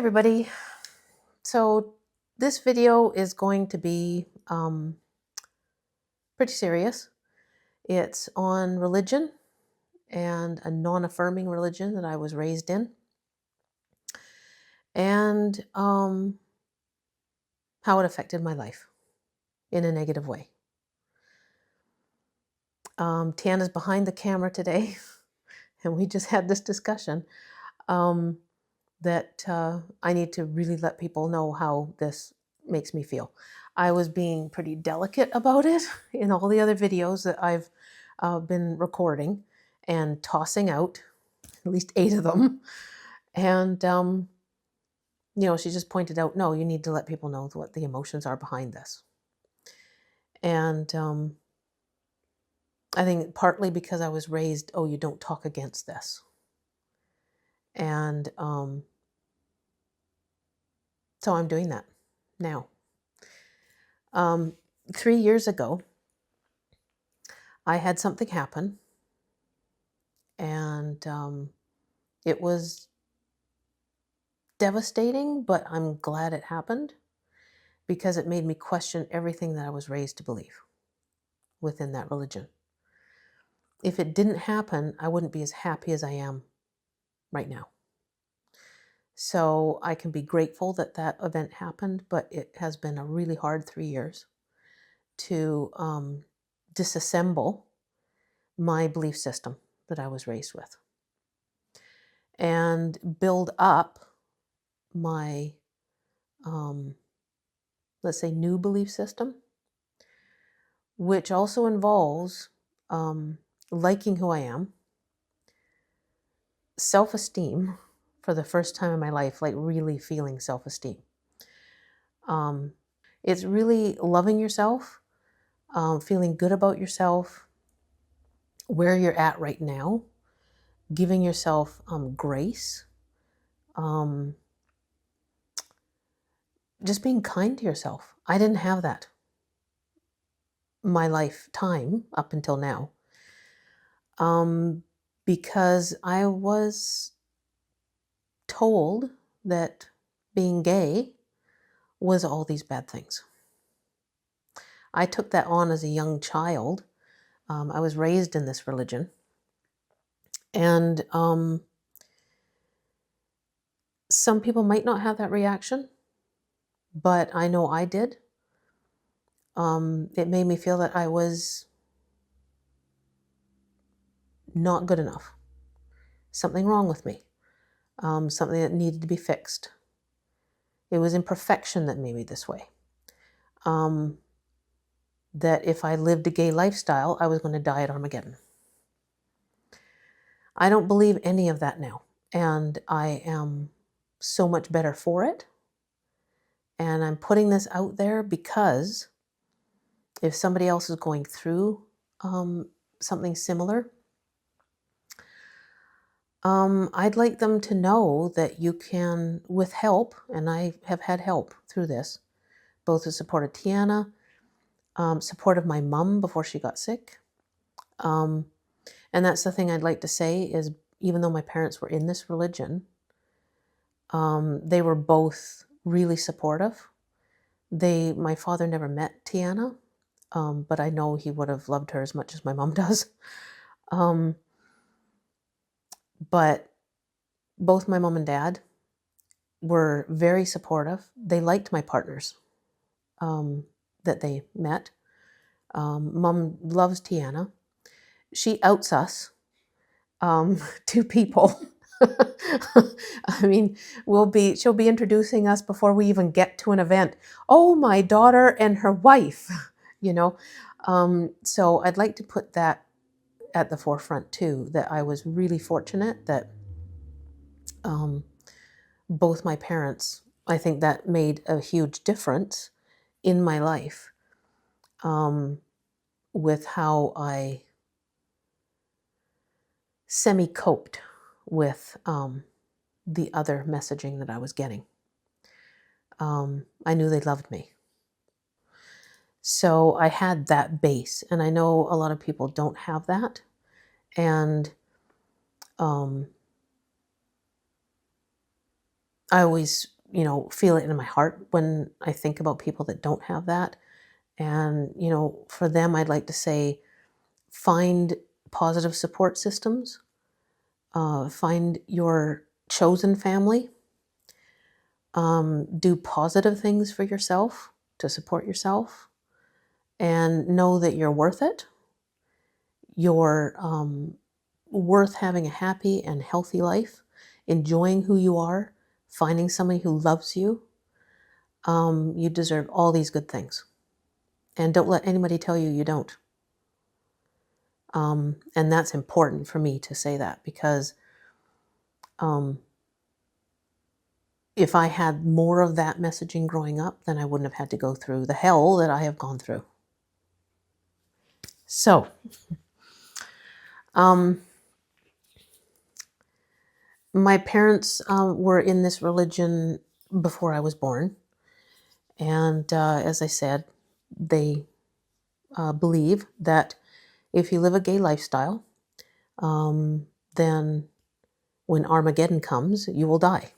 everybody. So this video is going to be pretty serious. It's on religion and a non-affirming religion that I was raised in, and how it affected my life in a negative way. Tiana's behind the camera today, and we just had this discussion that I need to really let people know how this makes me feel. I was being pretty delicate about it in all the other videos that I've been recording and tossing out, at least 8 of them. And, she just pointed out, no, you need to let people know what the emotions are behind this. And I think partly because I was raised, oh, you don't talk against this. And so I'm doing that now. 3 years ago, I had something happen, and it was devastating, but I'm glad it happened because it made me question everything that I was raised to believe within that religion. If it didn't happen, I wouldn't be as happy as I am right now. So I can be grateful that that event happened, but it has been a really hard 3 years to disassemble my belief system that I was raised with and build up my, let's say, new belief system, which also involves liking who I am, self-esteem for the first time in my life, like really feeling self-esteem. It's really loving yourself, feeling good about yourself, where you're at right now, giving yourself grace, just being kind to yourself. I didn't have that my lifetime up until now, because I was told that being gay was all these bad things. I took that on as a young child. I was raised in this religion, and some people might not have that reaction, but I know I did. It made me feel that I was not good enough, something wrong with me, something that needed to be fixed. It was imperfection that made me this way. That if I lived a gay lifestyle, I was going to die at Armageddon. I don't believe any of that now, and I am so much better for it. And I'm putting this out there because if somebody else is going through something similar, I'd like them to know that you can, with help, and I have had help through this, both the support of Tiana, support of my mom before she got sick. And that's the thing I'd like to say is, even though my parents were in this religion, they were both really supportive. My father never met Tiana, but I know he would have loved her as much as my mom does. But both my mom and dad were very supportive. They liked my partners that they met. Mom loves Tiana. She outs us to people. I mean, she'll be introducing us before we even get to an event. Oh, my daughter and her wife, So I'd like to put that at the forefront too, that I was really fortunate that both my parents, I think that made a huge difference in my life with how I semi-coped with the other messaging that I was getting. I knew they loved me. So I had that base, and I know a lot of people don't have that. And I always feel it in my heart when I think about people that don't have that. And, for them, I'd like to say, find positive support systems, find your chosen family, do positive things for yourself to support yourself, and know that you're worth it. You're worth having a happy and healthy life, enjoying who you are, finding somebody who loves you. You deserve all these good things. And don't let anybody tell you you don't. And that's important for me to say that, because if I had more of that messaging growing up, then I wouldn't have had to go through the hell that I have gone through. So, my parents were in this religion before I was born. And as I said, they believe that if you live a gay lifestyle, then when Armageddon comes, you will die.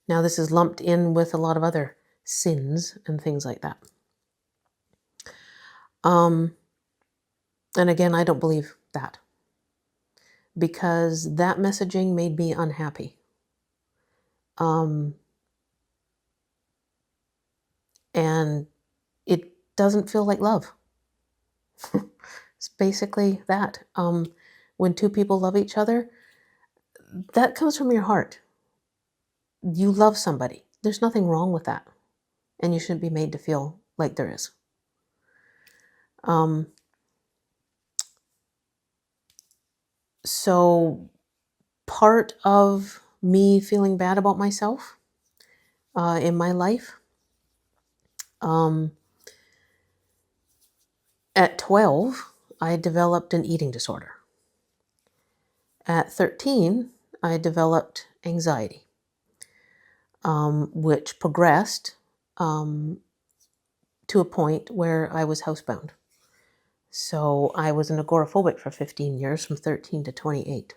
Now, this is lumped in with a lot of other sins and things like that. And again, I don't believe that, because that messaging made me unhappy. And it doesn't feel like love. It's basically that. When two people love each other, that comes from your heart. You love somebody. There's nothing wrong with that. And you shouldn't be made to feel like there is. So part of me feeling bad about myself in my life, at 12, I developed an eating disorder. At 13, I developed anxiety, which progressed to a point where I was housebound. So I was an agoraphobic for 15 years, from 13 to 28.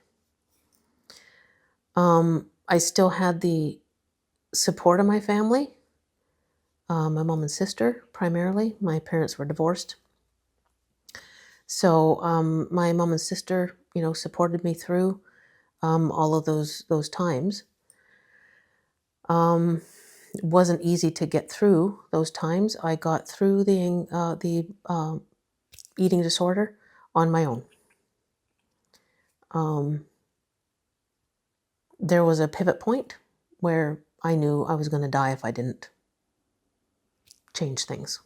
I still had the support of my family, my mom and sister primarily. My parents were divorced. So my mom and sister, supported me through all of those times. It wasn't easy to get through those times. I got through the eating disorder on my own. There was a pivot point where I knew I was going to die if I didn't change things.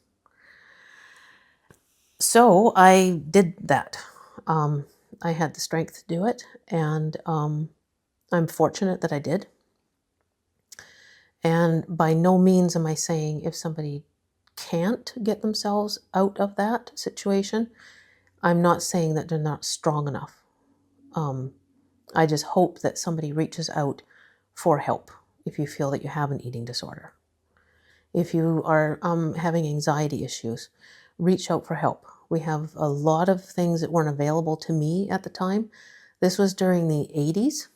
So I did that. I had the strength to do it, and I'm fortunate that I did. And by no means am I saying if somebody can't get themselves out of that situation, I'm not saying that they're not strong enough. I just hope that somebody reaches out for help if you feel that you have an eating disorder. If you are having anxiety issues, reach out for help. We have a lot of things that weren't available to me at the time. This was during the 80s,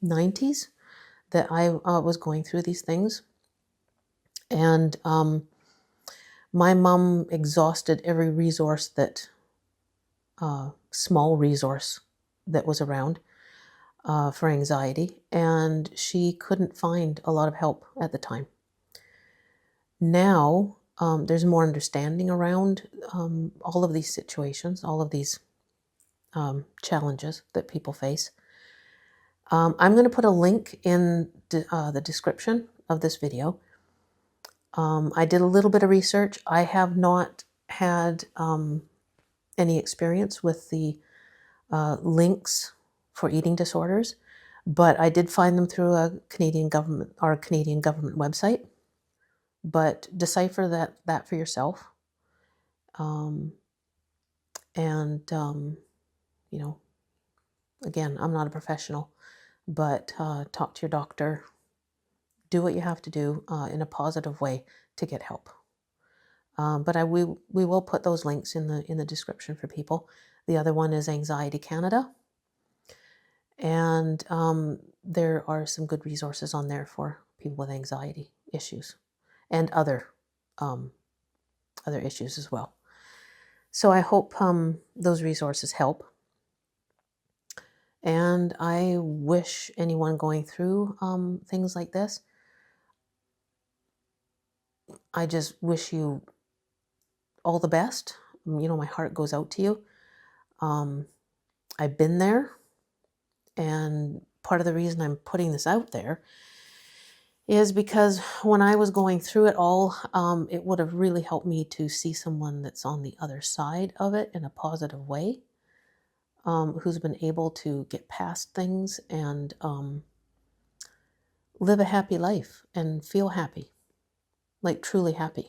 90s, that I was going through these things. And my mom exhausted every resource small resource that was around for anxiety, and she couldn't find a lot of help at the time. Now, there's more understanding around all of these situations, all of these challenges that people face. I'm going to put a link in the description of this video. I did a little bit of research. I have not had any experience with the links for eating disorders, but I did find them through a Canadian government website. But decipher that for yourself. Again, I'm not a professional, but talk to your doctor. Do what you have to do in a positive way to get help. But we will put those links in the description for people. The other one is Anxiety Canada, and there are some good resources on there for people with anxiety issues and other issues as well. So I hope those resources help. And I wish anyone going through things like this, I just wish you all the best. You know, my heart goes out to you. I've been there, and part of the reason I'm putting this out there is because when I was going through it all, it would have really helped me to see someone that's on the other side of it in a positive way, who's been able to get past things and live a happy life and feel happy, like truly happy.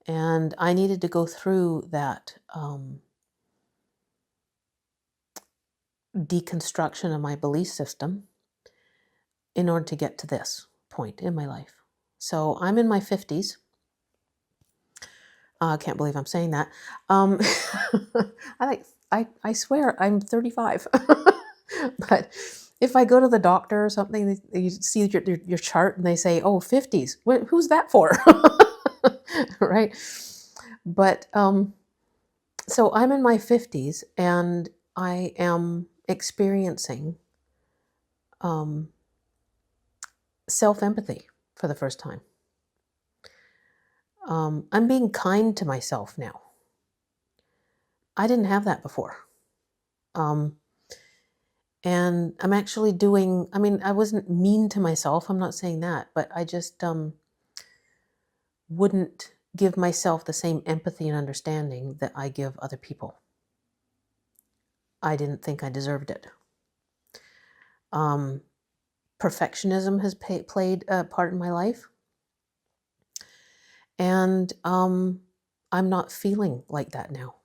And I needed to go through that deconstruction of my belief system in order to get to this point in my life. So I'm in my 50s. I can't believe I'm saying that. I swear I'm 35. But if I go to the doctor or something, you see your chart and they say, oh, 50s. Who's that for? Right? But so I'm in my 50s and I am experiencing self-empathy for the first time. I'm being kind to myself now. I didn't have that before. And I'm actually doing, I mean, I wasn't mean to myself. I'm not saying that, but I just wouldn't give myself the same empathy and understanding that I give other people. I didn't think I deserved it. Perfectionism has played a part in my life. And I'm not feeling like that now.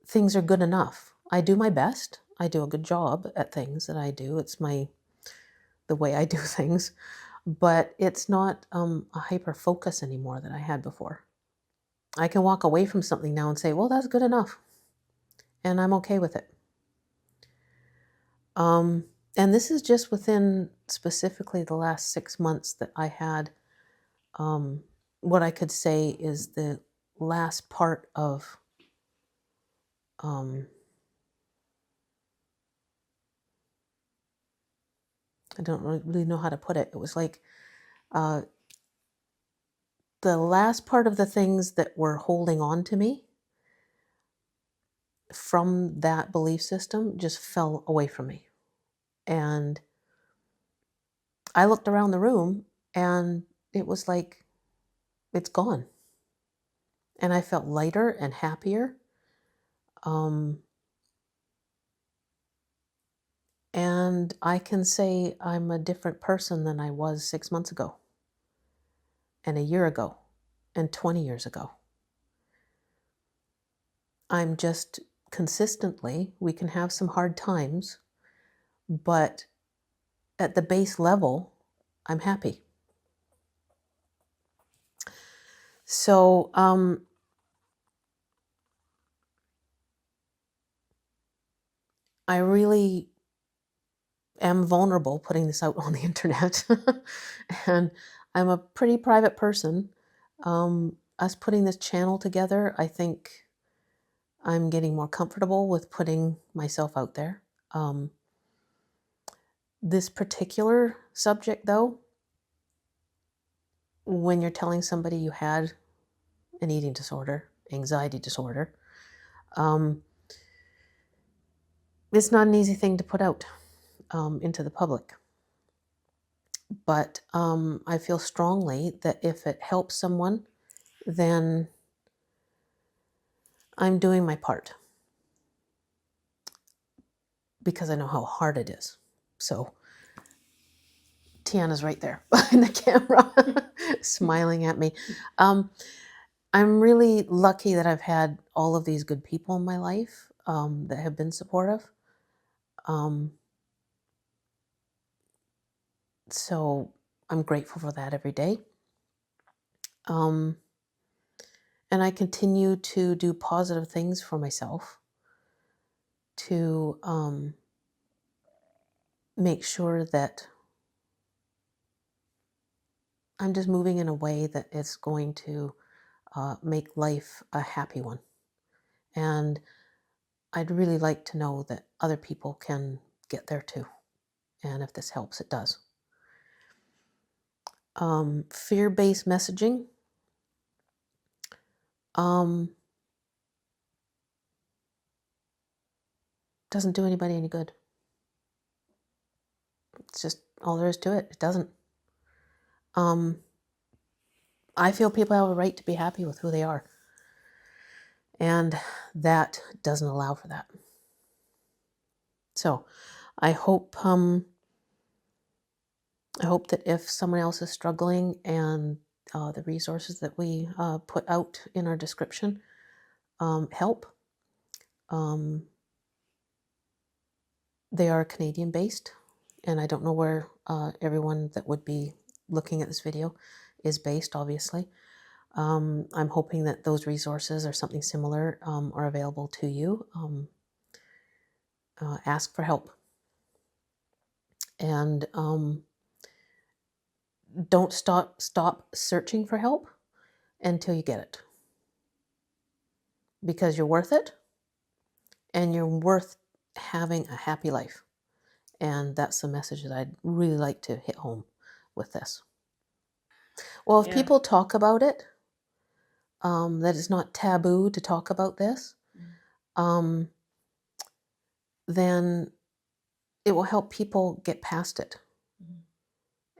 Things are good enough. I do my best. I do a good job at things that I do. It's the way I do things. But it's not a hyper focus anymore that I had before. I can walk away from something now and say, well, that's good enough. And I'm okay with it. And this is just within specifically the last 6 months that I had what I could say is the last part of I don't really know how to put it. It was like the last part of the things that were holding on to me from that belief system just fell away from me. And I looked around the room and it was like, it's gone. And I felt lighter and happier. And I can say I'm a different person than I was 6 months ago, and a year ago, and 20 years ago. I'm just consistently, we can have some hard times, but at the base level, I'm happy. So I really am vulnerable putting this out on the internet. And I'm a pretty private person. Us putting this channel together, I think I'm getting more comfortable with putting myself out there. This particular subject, though, when you're telling somebody you had an eating disorder, anxiety disorder, it's not an easy thing to put out into the public. But I feel strongly that if it helps someone, then I'm doing my part, because I know how hard it is. So Tiana's right there behind the camera, smiling at me. I'm really lucky that I've had all of these good people in my life that have been supportive. So I'm grateful for that every day. And I continue to do positive things for myself to make sure that I'm just moving in a way that it's going to make life a happy one. And I'd really like to know that other people can get there too. And if this helps, it does. Fear-based messaging. Doesn't do anybody any good. It's just all there is to it. It doesn't. I feel people have a right to be happy with who they are. And that doesn't allow for that. So I hope that if someone else is struggling, and the resources that we put out in our description help. They are Canadian-based, and I don't know where everyone that would be looking at this video is based, obviously. I'm hoping that those resources or something similar are available to you. Ask for help. And don't stop searching for help until you get it. Because you're worth it, and you're worth having a happy life. And that's the message that I'd really like to hit home with this. Well, if people talk about it, that it's not taboo to talk about this, then it will help people get past it.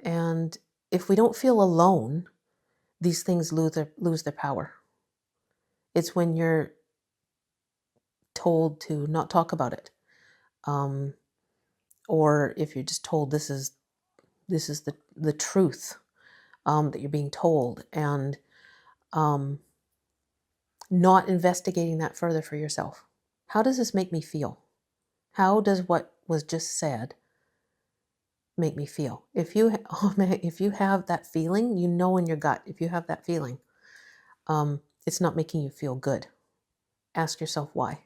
And if we don't feel alone, these things lose their power. It's when you're told to not talk about it, or if you're just told this is the truth that you're being told, and not investigating that further for yourself. How does this make me feel? How does what was just said make me feel? If you have that feeling, you know in your gut, if you have that feeling, it's not making you feel good. Ask yourself why.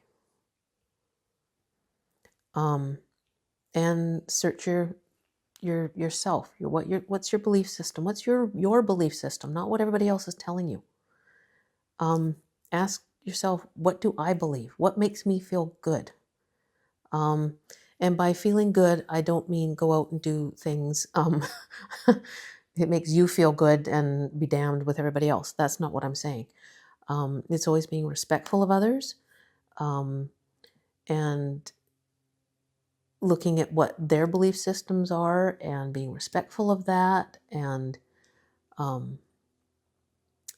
And search yourself. What's your belief system? What's your belief system? Not what everybody else is telling you. Ask yourself, what do I believe? What makes me feel good? And by feeling good, I don't mean go out and do things it makes you feel good and be damned with everybody else. That's not what I'm saying. It's always being respectful of others, and looking at what their belief systems are and being respectful of that, and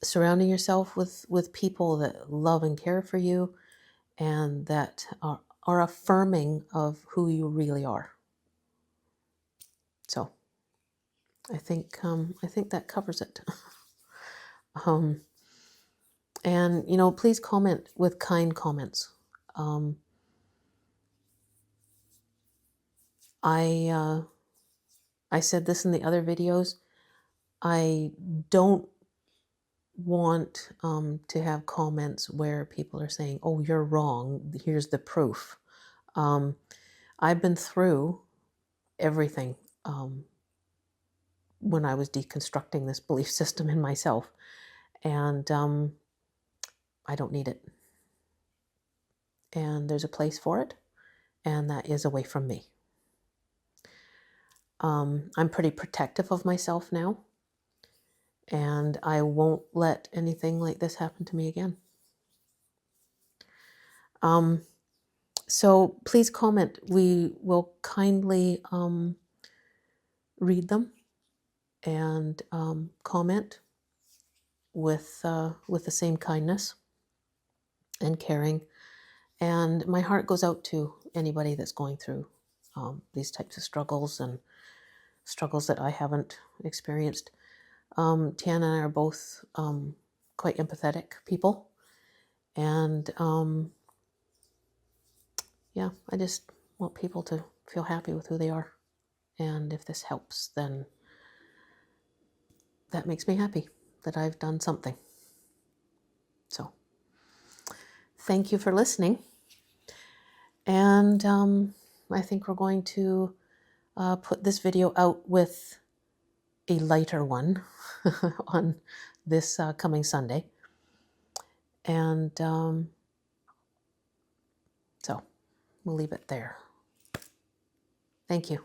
surrounding yourself with people that love and care for you, and that are affirming of who you really are. So I think that covers it. And please comment with kind comments. I said this in the other videos. I don't want to have comments where people are saying, "Oh, you're wrong. Here's the proof." I've been through everything when I was deconstructing this belief system in myself, and I don't need it. And there's a place for it, and that is away from me. I'm pretty protective of myself now, and I won't let anything like this happen to me again. So please comment. We will kindly read them and comment with the same kindness and caring. And my heart goes out to anybody that's going through these types of struggles, and struggles that I haven't experienced. Tiana and I are both quite empathetic people, and yeah, I just want people to feel happy with who they are. And if this helps, then that makes me happy that I've done something. So thank you for listening. And I think we're going to put this video out with a lighter one on this coming Sunday. And so we'll leave it there. Thank you.